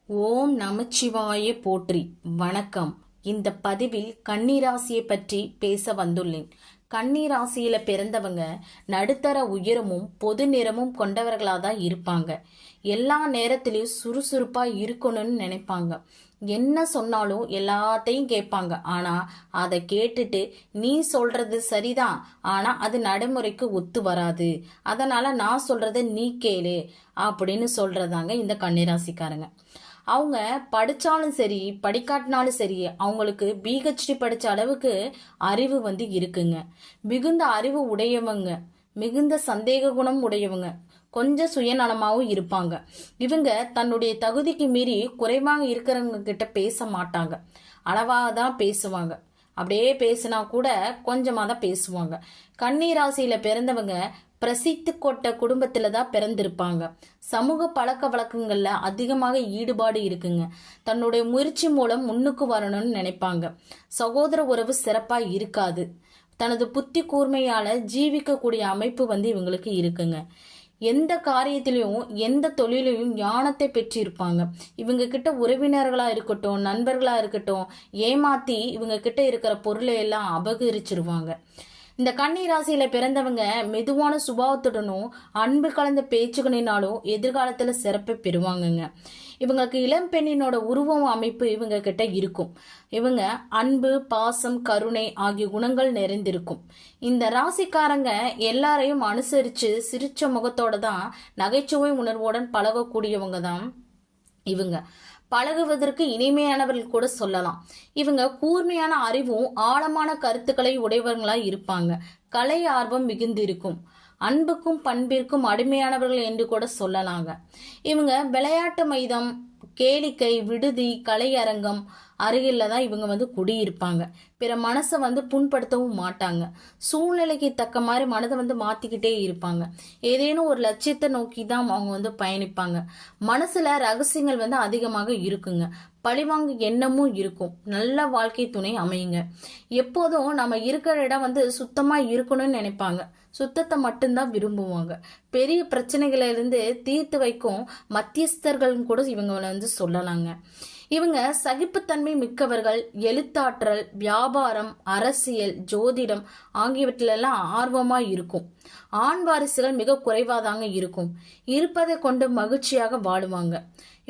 ஓம் நமச்சிவாய போற்றி. வணக்கம். இந்த பதிவில் கன்னிராசியை பற்றி பேச வந்துள்ளேன். கன்னிராசியில பிறந்தவங்க நடுத்தர உயரமும் பொது நிறமும் கொண்டவர்களா தான் இருப்பாங்க. எல்லா நேரத்திலையும் சுறுசுறுப்பா இருக்கணும்னு நினைப்பாங்க. என்ன சொன்னாலும் எல்லாத்தையும் கேட்பாங்க. ஆனா அதை கேட்டுட்டு நீ சொல்றது சரிதான், ஆனா அது நடைமுறைக்கு ஒத்து வராது, அதனால நான் சொல்றத நீ கேளு அப்படின்னு சொல்றதாங்க இந்த கன்னிராசிக்காரங்க. அவங்க படிச்சாலும் சரி படிக்காட்டினாலும் சரி அவங்களுக்கு பிஹெச்டி படிச்ச அளவுக்கு அறிவு இருக்குங்க. மிகுந்த அறிவு உடையவங்க, மிகுந்த சந்தேக குணம் உடையவங்க, கொஞ்சம் சுயநலமாவும் இருப்பாங்க. இவங்க தன்னுடைய தகுதிக்கு மீறி குறைவாக இருக்கிறவங்க கிட்ட பேச மாட்டாங்க. அளவாக தான் பேசுவாங்க. அப்படியே பேசினா கூட கொஞ்சமாக தான் பேசுவாங்க. கன்னி ராசியில பிறந்தவங்க பிரசித்தி கொட்ட குடும்பத்துல தான் பிறந்திருப்பாங்க. சமூக பழக்க வழக்கங்கள்ல அதிகமாக ஈடுபாடு இருக்குங்க. தன்னுடைய முயற்சி மூலம் முன்னுக்கு வரணும்னு நினைப்பாங்க. சகோதர உறவு சிறப்பா இருக்காது. தனது புத்தி கூர்மையால ஜீவிக்கக்கூடிய அமைப்பு இவங்களுக்கு இருக்குங்க. எந்த காரியத்திலையும் எந்த தொழிலையும் ஞானத்தை பெற்றிருப்பாங்க. இவங்க கிட்ட உறவினர்களா இருக்கட்டும், நண்பர்களா இருக்கட்டும், ஏமாத்தி இவங்க கிட்ட இருக்கிற பொருளை எல்லாம் அபகரிச்சிருவாங்க. இந்த கன்னி ராசியில பிறந்தவங்க மெதுவான சுபாவத்துடனும் அன்பு கலந்த பேச்சுகளினாலும் எதிர்காலத்துல சிறப்பை பெறுவாங்கங்க. இவங்களுக்கு இளம் பெண்ணினோட உருவம் அமைப்பு இவங்க கிட்ட இருக்கும். இவங்க அன்பு, பாசம், கருணை ஆகிய குணங்கள் நிறைந்திருக்கும். இந்த ராசிக்காரங்க எல்லாரையும் அனுசரிச்சு சிரிச்ச முகத்தோட தான் நகைச்சுவை உணர்வுடன் பழகக்கூடியவங்க தான் இவங்க. பழகுவதற்கு இனிமையானவர்கள் கூட சொல்லலாம். இவங்க கூர்மையான அறிவும் ஆழமான கருத்துக்களை உடையவர்களா இருப்பாங்க. கலை ஆர்வம் மிகுந்து இருக்கும். அன்புக்கும் பண்பிற்கும் அடிமையானவர்கள் என்று கூட சொல்லலாங்க. இவங்க விளையாட்டு மைதம், கேளிக்கை, விடுதி, கலையரங்கம் அருகில தான் இவங்க குடியிருப்பாங்க. பிற மனசை புண்படுத்தவும் மாட்டாங்க. சூழ்நிலைக்கு தக்க மாதிரி மனதை மாத்திக்கிட்டே இருப்பாங்க. ஏதேனும் ஒரு லட்சியத்தை நோக்கி தான் அவங்க பயணிப்பாங்க. மனசுல ரகசியங்கள் அதிகமாக இருக்குங்க. பழிவாங்க எண்ணமும் இருக்கும். நல்ல வாழ்க்கை துணை அமையுங்க. எப்போதும் நம்ம இருக்கிற இடம் சுத்தமா இருக்கணும்னு நினைப்பாங்க. சுத்தத்தை மட்டும்தான் விரும்புவாங்க. பெரிய பிரச்சனைகளை இருந்து தீர்த்து வைக்கும் மத்தியஸ்தர்கள் கூட இவங்க சொல்லலாங்க. இவங்க சகிப்புத்தன்மை மிக்கவர்கள். எழுத்தாற்றல், வியாபாரம், அரசியல், ஜோதிடம் ஆகியவற்றிலெல்லாம் ஆர்வமா இருக்கும். ஆண் வாரிசுகள் மிக குறைவாதாங்க இருக்கும். இருப்பதை கொண்டு மகிழ்ச்சியாக வாழுவாங்க.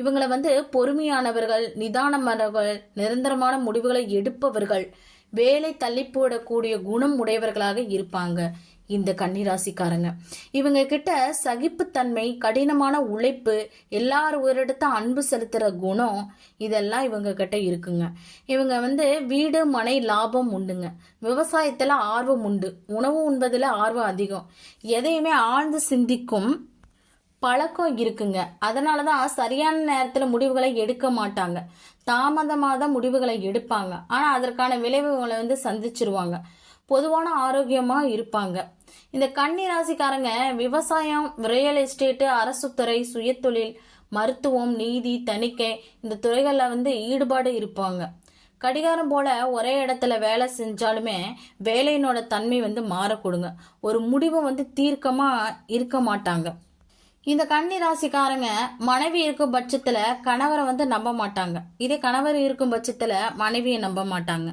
இவங்களை பொறுமையானவர்கள், நிதானமானவர்கள், நிரந்தரமான முடிவுகளை எடுப்பவர்கள், வேலை தள்ளி போடக்கூடிய குணம் உடையவர்களாக இருப்பாங்க இந்த கன்னிராசிக்காரங்க. இவங்க கிட்ட சகிப்புத்தன்மை, கடினமான உழைப்பு, எல்லாரும் அன்பு செலுத்துற குணம் இதெல்லாம் இவங்க கிட்ட இருக்குங்க. இவங்க வீடு மனை லாபம் உண்டுங்க. விவசாயத்துல ஆர்வம் உண்டு. உணவு உண்பதுல ஆர்வம் அதிகம். எதையுமே ஆழ்ந்து சிந்திக்கும் பழக்கம் இருக்குங்க. அதனாலதான் சரியான நேரத்துல முடிவுகளை எடுக்க மாட்டாங்க. தாமதமாக தான் முடிவுகளை எடுப்பாங்க. ஆனா அதற்கான விளைவுகளை சந்திச்சிருவாங்க. பொதுவான ஆரோக்கியமா இருப்பாங்க. இந்த கன்னி ராசிக்காரங்க விவசாயம், ரியல் எஸ்டேட், அரசு துறை, சுயதொழில், மருத்துவம், நீதி, தணிக்கை இந்த துறைகள்ல ஈடுபாடு இருப்பாங்க. கடிகாரம் போல ஒரே இடத்துல வேலை செஞ்சாலுமே வேலையினோட தன்மை மாறக்கூடுங்க. ஒரு முடிவு தீர்க்கமா இருக்க மாட்டாங்க. இந்த கன்னி ராசிக்காரங்க மனைவி இருக்கும் பட்சத்துல கணவரை நம்ப மாட்டாங்க. இதே கணவர் இருக்கும் பட்சத்துல மனைவியை நம்ப மாட்டாங்க.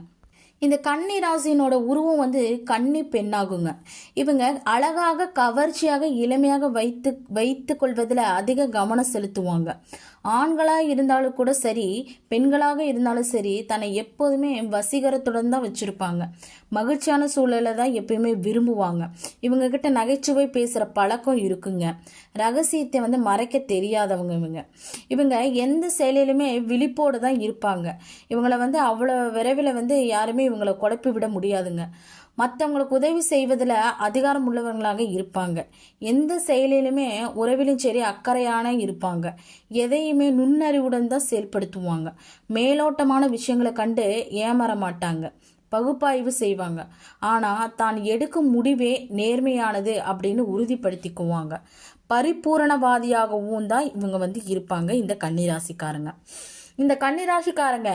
இந்த கன்னி ராசினோட உருவம் கன்னி பெண்ணாகுங்க. இவங்க அழகாக, கவர்ச்சியாக, இளமையாக வைத்து கொள்வதில் அதிக கவனம் செலுத்துவாங்க. ஆண்களாக இருந்தாலும் கூட சரி, பெண்களாக இருந்தாலும் சரி, தன்னை எப்போதுமே வசீகரத்துடன் தான் வச்சிருப்பாங்க. மகிழ்ச்சியான சூழலை தான் எப்பயுமே விரும்புவாங்க. இவங்க கிட்ட நகைச்சுவை பேசுற பழக்கம் இருக்குங்க. ரகசியத்தை மறைக்க தெரியாதவங்க இவங்க. இவங்க எந்த செயலிலுமே விழிப்போடு தான் இருப்பாங்க. இவங்களை அவ்வளோ விரைவில் யாருமே இவங்களை குழப்பி விட முடியாதுங்க. மற்றவங்களுக்கு உதவி செய்வதில் அதிகாரம் உள்ளவங்களாக இருப்பாங்க. எந்த செயலிலுமே உறவிலும் சரி அக்கறையான இருப்பாங்க. எதையுமே நுண்ணறிவுடன் தான் செயல்படுத்துவாங்க. மேலோட்டமான விஷயங்களை கண்டு ஏமாற மாட்டாங்க. பகுப்பாய்வு செய்வாங்க. ஆனால் தான் எடுக்கும் முடிவே நேர்மையானது அப்படின்னு உறுதிப்படுத்திக்குவாங்க. பரிபூரணவாதியாகவும் தான் இவங்க இருப்பாங்க இந்த கன்னிராசிக்காரங்க. இந்த கன்னிராசிக்காரங்க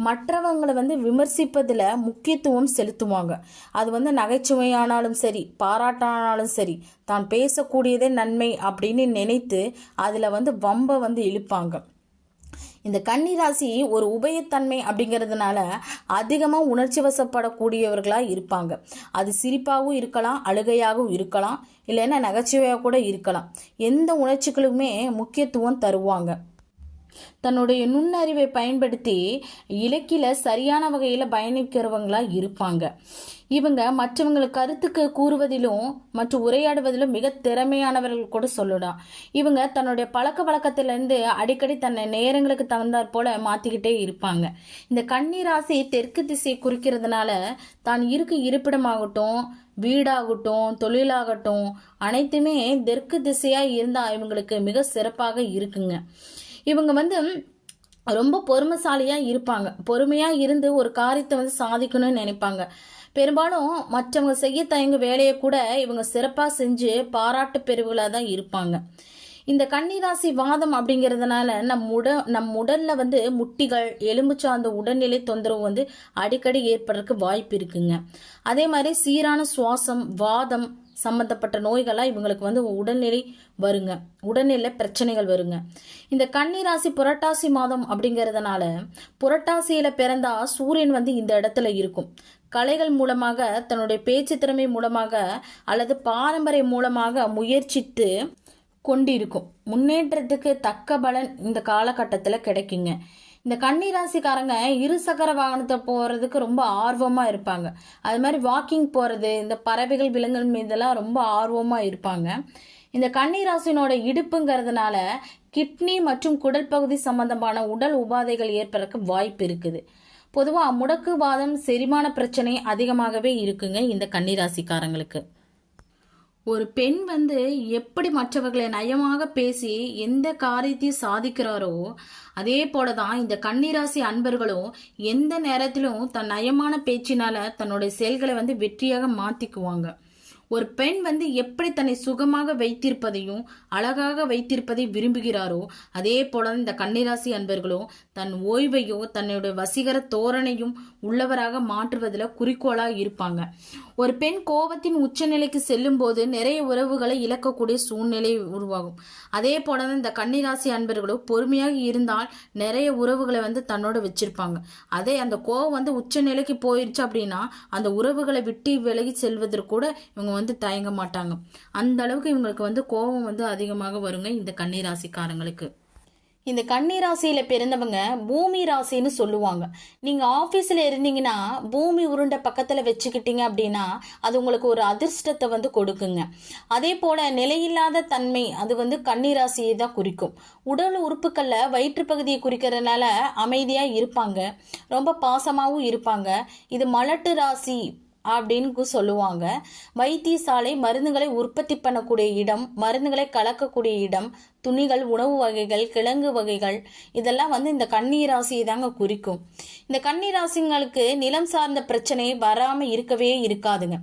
மற்றவங்களை விமர்சிப்பதில் முக்கியத்துவம் செலுத்துவாங்க. அது நகைச்சுவையானாலும் சரி, பாராட்டானாலும் சரி, தான் பேசக்கூடியதே நன்மை அப்படின்னு நினைத்து அதில் வம்பை இழுப்பாங்க. இந்த கன்னி ராசி ஒரு உபயத்தன்மை அப்படிங்கிறதுனால அதிகமாக உணர்ச்சி வசப்படக்கூடியவர்களாக இருப்பாங்க. அது சிரிப்பாகவும் இருக்கலாம், அழுகையாகவும் இருக்கலாம், இல்லைன்னா நகைச்சுவையாக கூட இருக்கலாம். எந்த உணர்ச்சிகளுக்குமே முக்கியத்துவம் தருவாங்க. தன்னுடைய நுண்ணறிவை பயன்படுத்தி இலக்கில சரியான வகையில் பயணிக்கிறவங்களா இருப்பாங்க. இவங்க மற்றவங்களுக்கு கருத்துக்கு கூறுவதிலும் மற்றும் உரையாடுவதிலும் மிக திறமையானவர்கள் கூட சொல்லலாம். இவங்க தன்னுடைய பழக்க வழக்கத்திலிருந்து அடிக்கடி தன்னை நேரங்களுக்கு தகுந்தாற் போல மாத்திக்கிட்டே இருப்பாங்க. இந்த கன்னி ராசி தெற்கு திசையை குறிக்கிறதுனால தான் இருப்பிடமாகட்டும், வீடாகட்டும், தொழிலாகட்டும் அனைத்துமே தெற்கு திசையா இருந்தா இவங்களுக்கு மிக சிறப்பாக இருக்குங்க. இவங்க ரொம்ப பொறுமைசாலியா இருப்பாங்க. பொறுமையா இருந்து ஒரு காரியத்தை சாதிக்கணும்னு நினைப்பாங்க. பெரும்பாலும் மற்றவங்க செய்ய தயங்க வேலையை கூட இவங்க சிறப்பா செஞ்சு பாராட்டு பெறுவர்களாக தான் இருப்பாங்க. இந்த கன்னிராசி வாதம் அப்படிங்கிறதுனால நம் உடல்ல முட்டிகள், எலும்பு சார்ந்த உடல்நிலை தொந்தரவு அடிக்கடி ஏற்படுறதுக்கு வாய்ப்பு இருக்குங்க. அதே மாதிரி சீரான சுவாசம், வாதம் சம்பந்தப்பட்ட நோய்களாக இவங்களுக்கு உடல்நிலை வருங்க, உடல்நிலை பிரச்சனைகள் வருங்க. இந்த கன்னிராசி புரட்டாசி மாதம் அப்படிங்கிறதுனால புரட்டாசியில பிறந்தா சூரியன் இந்த இடத்துல இருக்கும். கலைகள் மூலமாக, தன்னுடைய பேச்சு திறமை மூலமாக அல்லது பாரம்பரிய மூலமாக முயற்சித்து கொண்டிருக்கும். முன்னேற்றத்துக்கு தக்க பலன் இந்த காலகட்டத்தில் கிடைக்குங்க. இந்த கன்னிராசிக்காரங்க இருசக்கர வாகனத்தை போறதுக்கு ரொம்ப ஆர்வமா இருப்பாங்க. அது மாதிரி வாக்கிங் போறது, இந்த பறவைகள் விலங்குகள் மீதெல்லாம் ரொம்ப ஆர்வமா இருப்பாங்க. இந்த கன்னிராசினோட இடுப்புங்கிறதுனால கிட்னி மற்றும் குடல் பகுதி சம்பந்தமான உடல் உபாதைகள் ஏற்பதற்கு வாய்ப்பு இருக்குது. பொதுவாக முடக்குவாதம், செரிமான பிரச்சனை அதிகமாகவே இருக்குங்க இந்த கன்னிராசிக்காரங்களுக்கு. ஒரு பெண் எப்படி மற்றவர்களை நயமாக பேசி எந்த காரியத்தையும் சாதிக்கிறாரோ அதே போலதான் இந்த கன்னிராசி அன்பர்களும் எந்த நேரத்திலும் தன் நயமான பேச்சினால தன்னுடைய செயல்களை வெற்றியாக மாத்திக்குவாங்க. ஒரு பெண் எப்படி தன்னை சுகமாக வைத்திருப்பதையும் அழகாக வைத்திருப்பதை விரும்புகிறாரோ அதே போல இந்த கன்னிராசி அன்பர்களும் தன் ஓய்வையோ தன்னுடைய வசீகர தோரணையும் உள்ளவராக மாற்றுவதில் குறிக்கோளாக இருப்பாங்க. ஒரு பெண் கோபத்தின் உச்சநிலைக்கு செல்லும் போது நிறைய உறவுகளை இழக்கக்கூடிய சூழ்நிலை உருவாகும். அதே போல இந்த கன்னிராசி அன்பர்களும் பொறுமையாக இருந்தால் நிறைய உறவுகளை தன்னோட வச்சிருப்பாங்க. அதே அந்த கோபம் உச்சநிலைக்கு போயிருச்சு அப்படின்னா அந்த உறவுகளை விட்டு விலகி செல்வதற்கு கூட இவங்க தயங்க மாட்டாங்க. அந்த அளவுக்கு இவங்களுக்கு கோபம் அதிகமாக வருங்க இந்த கன்னிராசிக்காரங்களுக்கு. இந்த கன்னிராசியில பிறந்தவங்க பூமி ராசின்னு சொல்லுவாங்க. நீங்க ஆபீஸ்ல இருந்தீங்கன்னா பூமி உருண்டை பக்கத்துல வச்சுக்கிட்டீங்க அப்படின்னா அது உங்களுக்கு ஒரு அதிர்ஷ்டத்தை கொடுக்குங்க. அதே போல நிலையில்லாத தன்மை அது கன்னிராசியை தான் குறிக்கும். உடல் உறுப்புகள்ல வயிற்றுப்பகுதியை குறிக்கிறதுனால அமைதியா இருப்பாங்க, ரொம்ப பாசமாவும் இருப்பாங்க. இது மலட்டு ராசி அப்படின்னு சொல்லுவாங்க. வைத்தியசாலை, மருந்துகளை உற்பத்தி பண்ணக்கூடிய இடம், மருந்துகளை கலக்கக்கூடிய இடம், துணிகள், உணவு வகைகள், கிழங்கு வகைகள் இதெல்லாம் இந்த கன்னிராசியை தாங்க குறிக்கும். இந்த கன்னிராசிங்களுக்கு நிலம் சார்ந்த பிரச்சனை வராம இருக்கவே இருக்காதுங்க.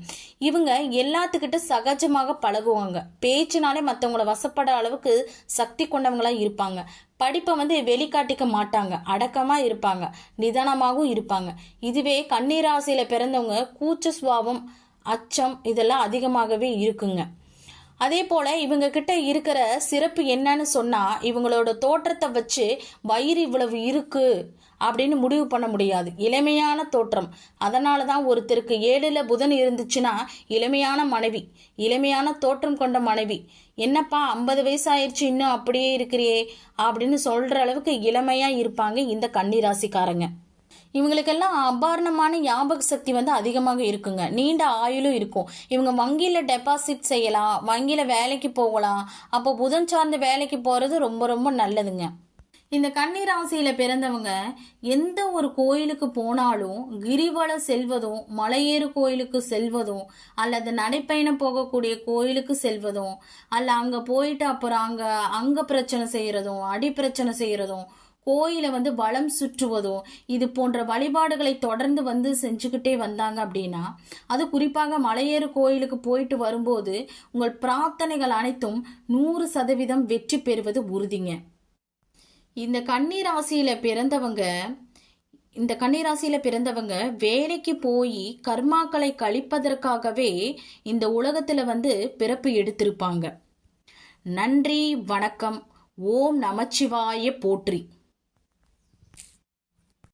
இவங்க எல்லாத்துக்கிட்ட சகஜமாக பழகுவாங்க. பேச்சினாலே மற்றவங்கள வசப்பட அளவுக்கு சக்தி கொண்டவங்களா இருப்பாங்க. படிப்பை வெளிக்காட்டிக்க மாட்டாங்க, அடக்கமா இருப்பாங்க, நிதானமாகவும் இருப்பாங்க. இதுவே கன்னிராசியில பிறந்தவங்க கூச்ச சுபாவம், அச்சம் இதெல்லாம் அதிகமாகவே இருக்குங்க. அதே போல இவங்க கிட்ட இருக்கிற சிறப்பு என்னன்னு சொன்னா இவங்களோட தோற்றத்தை வச்சு வயிறு இவ்வளவு இருக்கு அப்படின்னு முடிவு பண்ண முடியாது. இளமையான தோற்றம். அதனாலதான் ஒருத்தருக்கு 7ல் புதன் இருந்துச்சுன்னா இளமையான மனைவி, இளமையான தோற்றம் கொண்ட மனைவி, என்னப்பா 50 வயசு ஆயிடுச்சு இன்னும் அப்படியே இருக்கிறியே அப்படின்னு சொல்ற அளவுக்கு இளமையா இருப்பாங்க இந்த கன்னிராசிக்காரங்க. இவங்களுக்கெல்லாம் அபாரணமான ஞாபக சக்தி அதிகமாக இருக்குங்க. நீண்ட ஆயுளும் இருக்கும். இவங்க வங்கியில டெபாசிட் செய்யலாம், வங்கியில வேலைக்கு போகலாம். அப்போ புதன் சார்ந்த வேலைக்கு போறது ரொம்ப ரொம்ப நல்லதுங்க. இந்த கன்னிராசியில பிறந்தவங்க எந்த ஒரு கோயிலுக்கு போனாலும் கிரிவலம் செல்வதும், மலையேறு கோயிலுக்கு செல்வதும், அல்லது நடைப்பயணம் போகக்கூடிய கோயிலுக்கு செல்வதும், அல்ல அங்க போயிட்டு அப்புறம் அங்க பிரச்சனை செய்யறதும், அடி பிரச்சனை செய்யறதும், கோயிலை வலம் சுற்றுவதும், இது போன்ற வழிபாடுகளை தொடர்ந்து செஞ்சுக்கிட்டே வந்தாங்க அப்படின்னா அது குறிப்பாக மலையேறு கோயிலுக்கு போயிட்டு வரும்போது உங்கள் பிரார்த்தனைகள் அனைத்தும் 100% வெற்றி பெறுவது உறுதிங்க. இந்த கன்னிராசியில பிறந்தவங்க வேலைக்கு போய் கர்மாக்களை கழிப்பதற்காகவே இந்த உலகத்துல பிறப்பு எடுத்திருப்பாங்க. நன்றி, வணக்கம். ஓம் நமச்சிவாய போற்றி.